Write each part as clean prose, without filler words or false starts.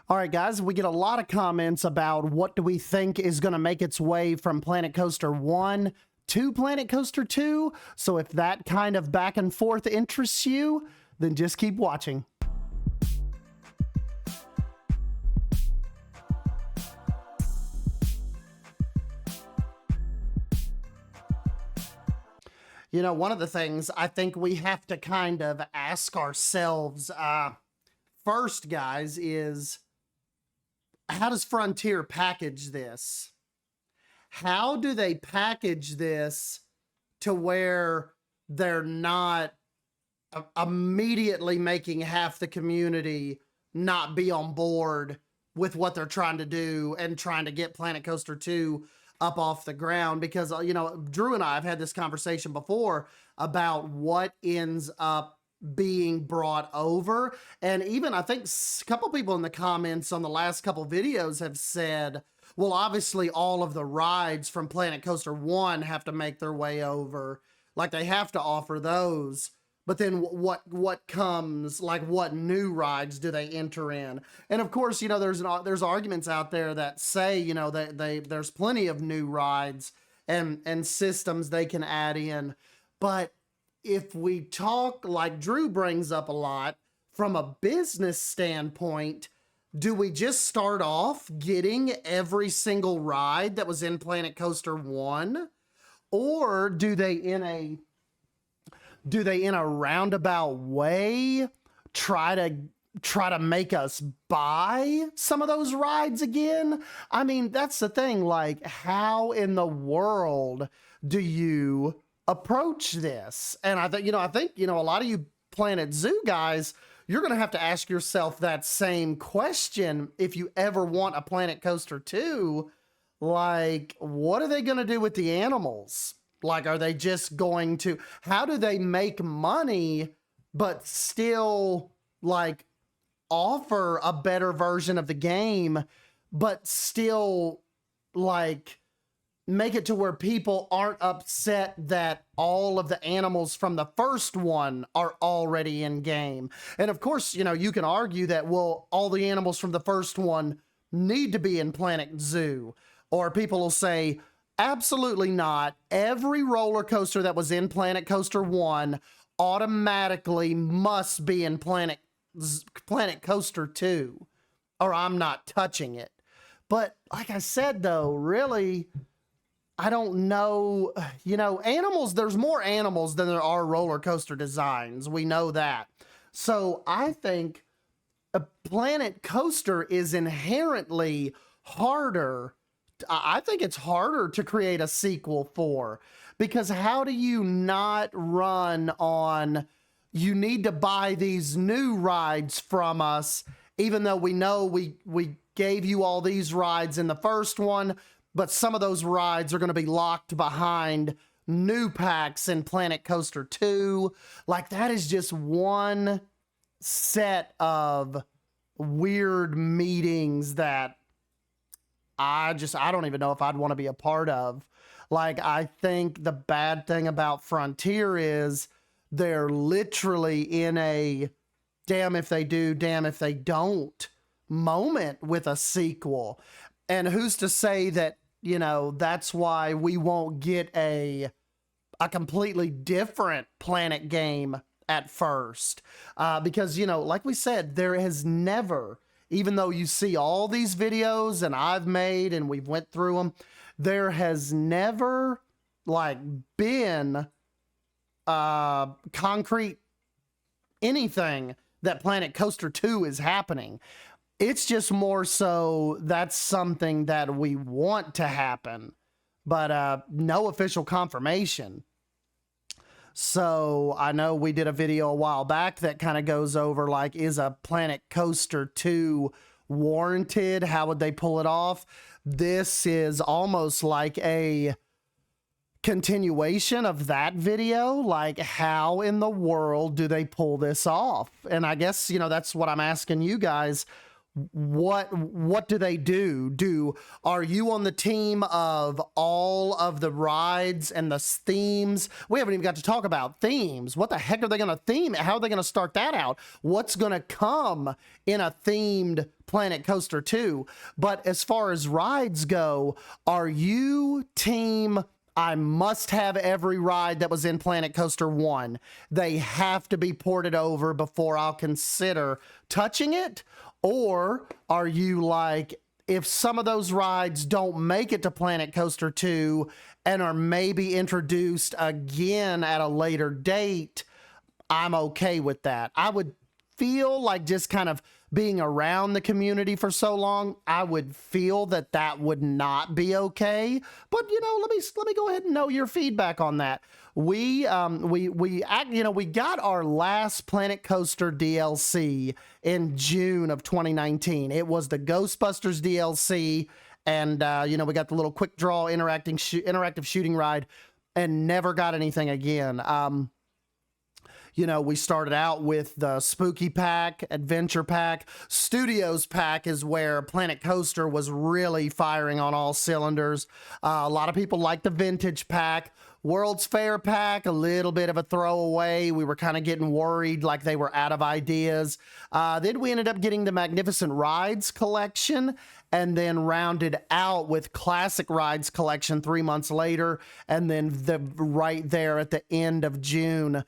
All right, guys, we get a lot of comments about what do we think is going to make its way from Planet Coaster 1 to Planet Coaster 2. So if that kind of back and forth interests you, then just keep watching. You know, one of the things I think we have to kind of ask ourselves first, guys, is how does Frontier package this? How do they package this to where they're not immediately making half the community not be on board with what they're trying to do and trying to get Planet Coaster 2 up off the ground? Because, you know, Drew and I have had this conversation before about what ends up being brought over. And even I think a couple people in the comments on the last couple videos have said, well, obviously all of the rides from Planet Coaster 1 have to make their way over. Like they have to offer those. But then what comes, like what new rides do they enter in? And of course, you know, there's arguments out there that say, you know, there's plenty of new rides and systems they can add in. But if we talk, like Drew brings up a lot, from a business standpoint, do we just start off getting every single ride that was in Planet Coaster 1? Or do they in a roundabout way try to make us buy some of those rides again? I mean, that's the thing. Like, how in the world do you approach this? And I think a lot of you Planet Zoo guys, you're going to have to ask yourself that same question if you ever want a Planet Coaster 2. Like, what are they going to do with the animals? Like, are they just going to, how do they make money, but still like offer a better version of the game, but still like make it to where people aren't upset that all of the animals from the first one are already in game? And of course, you know, you can argue that, well, all the animals from the first one need to be in Planet Zoo. Or people will say, absolutely not. Every roller coaster that was in Planet Coaster 1 automatically must be in Planet Coaster 2, or I'm not touching it. But like I said, though, really, I don't know. You know, animals, there's more animals than there are roller coaster designs. We know that. So I think a Planet Coaster is inherently harder. I think it's harder to create a sequel for, because how do you not run on, you need to buy these new rides from us, even though we know we gave you all these rides in the first one, but some of those rides are going to be locked behind new packs in Planet Coaster 2. Like, that is just one set of weird meetings that I don't even know if I'd want to be a part of. Like, I think the bad thing about Frontier is they're literally in a damn if they do, damn if they don't moment with a sequel. And who's to say that, you know, that's why we won't get a completely different Planet game at first. Because, you know, like we said, there has never, even though you see all these videos and I've made and we've went through them, there has never like been concrete anything that Planet Coaster 2 is happening. It's just more so that's something that we want to happen, but no official confirmation. So I know we did a video a while back that kind of goes over, like, is a Planet Coaster 2 warranted? How would they pull it off? This is almost like a continuation of that video. Like, how in the world do they pull this off? And I guess, you know, that's what I'm asking you guys. what do they do? Are you on the team of all of the rides and the themes? We haven't even got to talk about themes. What the heck are they going to theme? How are they going to start that out? What's going to come in a themed Planet Coaster 2? But as far as rides go, are you team I must have every ride that was in Planet Coaster 1? They have to be ported over before I'll consider touching it? Or are you like, if some of those rides don't make it to Planet Coaster 2 and are maybe introduced again at a later date, I'm okay with that. I would feel like, just kind of being around the community for so long, I would feel that that would not be okay. But let me go ahead and know your feedback on that. We got our last Planet Coaster DLC in June of 2019. It was the Ghostbusters DLC, and we got the little quick draw interactive shooting ride, and never got anything again. We started out with the Spooky Pack, Adventure Pack. Studios Pack is where Planet Coaster was really firing on all cylinders. A lot of people like the Vintage Pack. World's Fair Pack, a little bit of a throwaway. We were kind of getting worried like they were out of ideas. Then we ended up getting the Magnificent Rides collection, and then rounded out with Classic Rides collection 3 months later. And then right there at the end of June,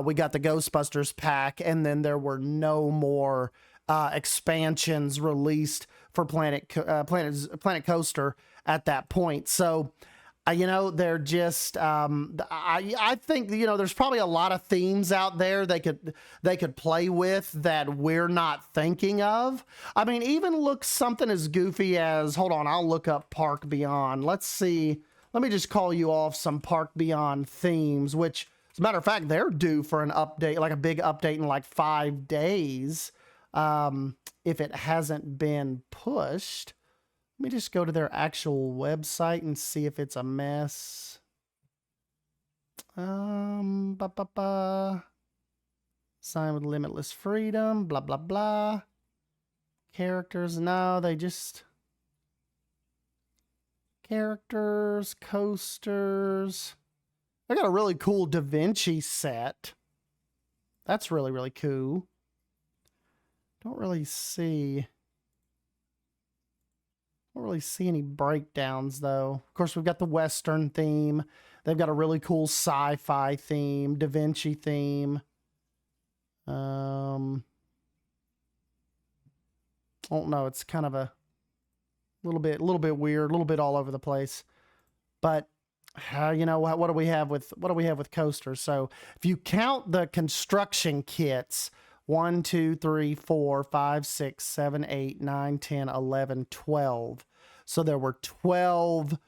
we got the Ghostbusters pack, and then there were no more expansions released for Planet Coaster at that point. So they're just, I think, there's probably a lot of themes out there they could play with that we're not thinking of. I mean, even look something as goofy as, hold on, I'll look up Park Beyond. Let's see. Let me just call you off some Park Beyond themes, which, as a matter of fact, they're due for an update, like a big update in like 5 days. If it hasn't been pushed. Let me just go to their actual website and see if it's a mess. Sign with limitless freedom, blah, blah, blah. Characters, no, they just... Characters, coasters. They got a really cool Da Vinci set. That's really, really cool. Don't really see any breakdowns, though. Of course, we've got the Western theme. They've got a really cool sci-fi theme, Da Vinci theme. Oh no, it's kind of a little bit weird, a little bit all over the place. But what do we have with coasters? So if you count the construction kits, 1, 2, 3, 4, 5, 6, 7, 8, 9, 10, 11, 12. So there were 12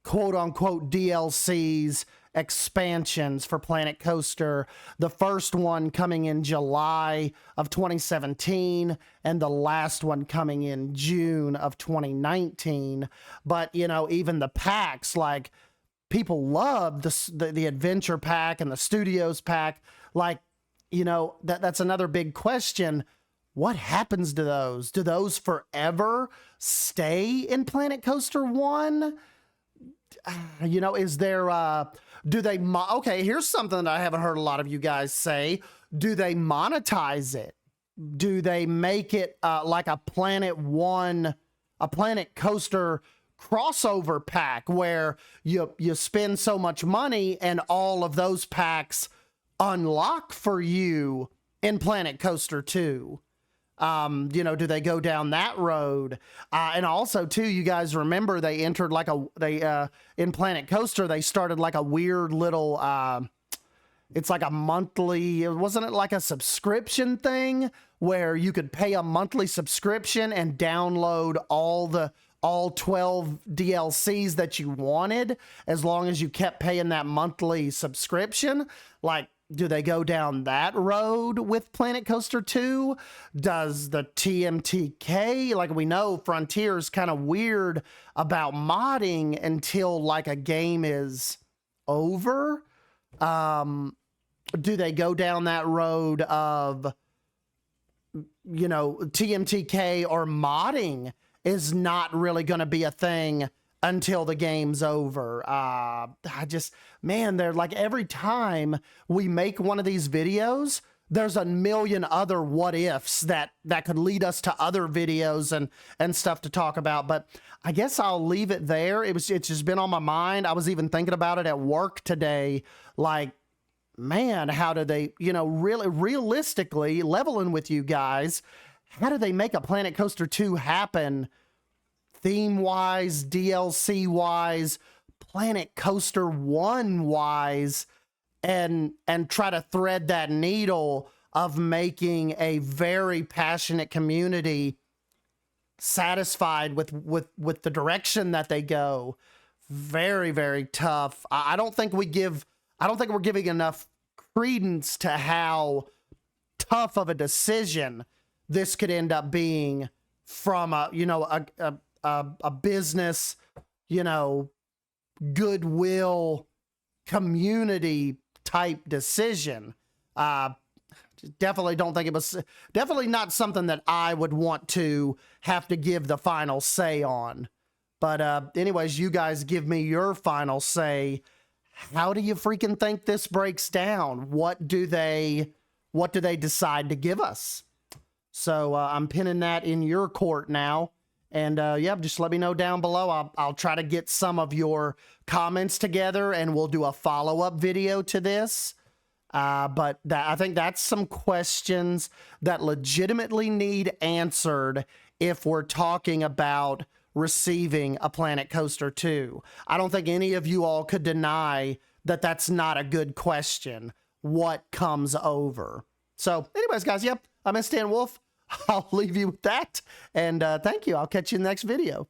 quote-unquote DLCs, expansions for Planet Coaster. The first one coming in July of 2017, and the last one coming in June of 2019. But, even the packs, like, people love the Adventure Pack and the Studios Pack. Like, that's another big question. What happens to those? Do those forever stay in Planet Coaster 1? Is there, okay, here's something that I haven't heard a lot of you guys say. Do they monetize it? Do they make it like a Planet Coaster crossover pack where you spend so much money and all of those packs unlock for you in Planet Coaster 2? Do they go down that road? And also, too, you guys remember they entered in Planet Coaster, they started like a weird little, it's like a monthly, wasn't it like a subscription thing where you could pay a monthly subscription and download all 12 DLCs that you wanted as long as you kept paying that monthly subscription? Like, do they go down that road with Planet Coaster 2? Does the TMTK, like we know Frontier's kind of weird about modding until like a game is over? Do they go down that road of, you know, TMTK or modding is not really going to be a thing until the game's over. Man, they're like, every time we make one of these videos, there's a million other what ifs that could lead us to other videos and stuff to talk about. But I guess I'll leave it there. It's just been on my mind. I was even thinking about it at work today. Like, man, how do they, you know, really realistically, leveling with you guys, how do they make a Planet Coaster 2 happen theme-wise, DLC-wise, Planet Coaster 1-wise, and try to thread that needle of making a very passionate community satisfied with the direction that they go? Very, very tough. I don't think we're giving enough credence to how tough of a decision this could end up being from a business, you know, goodwill, community type decision. Definitely don't think it was, definitely not something that I would want to have to give the final say on. But anyways, you guys give me your final say. How do you freaking think this breaks down? What do they decide to give us? So I'm pinning that in your court now. And yeah, just let me know down below. I'll try to get some of your comments together and we'll do a follow-up video to this. But I think that's some questions that legitimately need answered if we're talking about receiving a Planet Coaster 2. I don't think any of you all could deny that that's not a good question. What comes over? So anyways, guys, yep, I'm Stan Wolf. I'll leave you with that. And thank you. I'll catch you in the next video.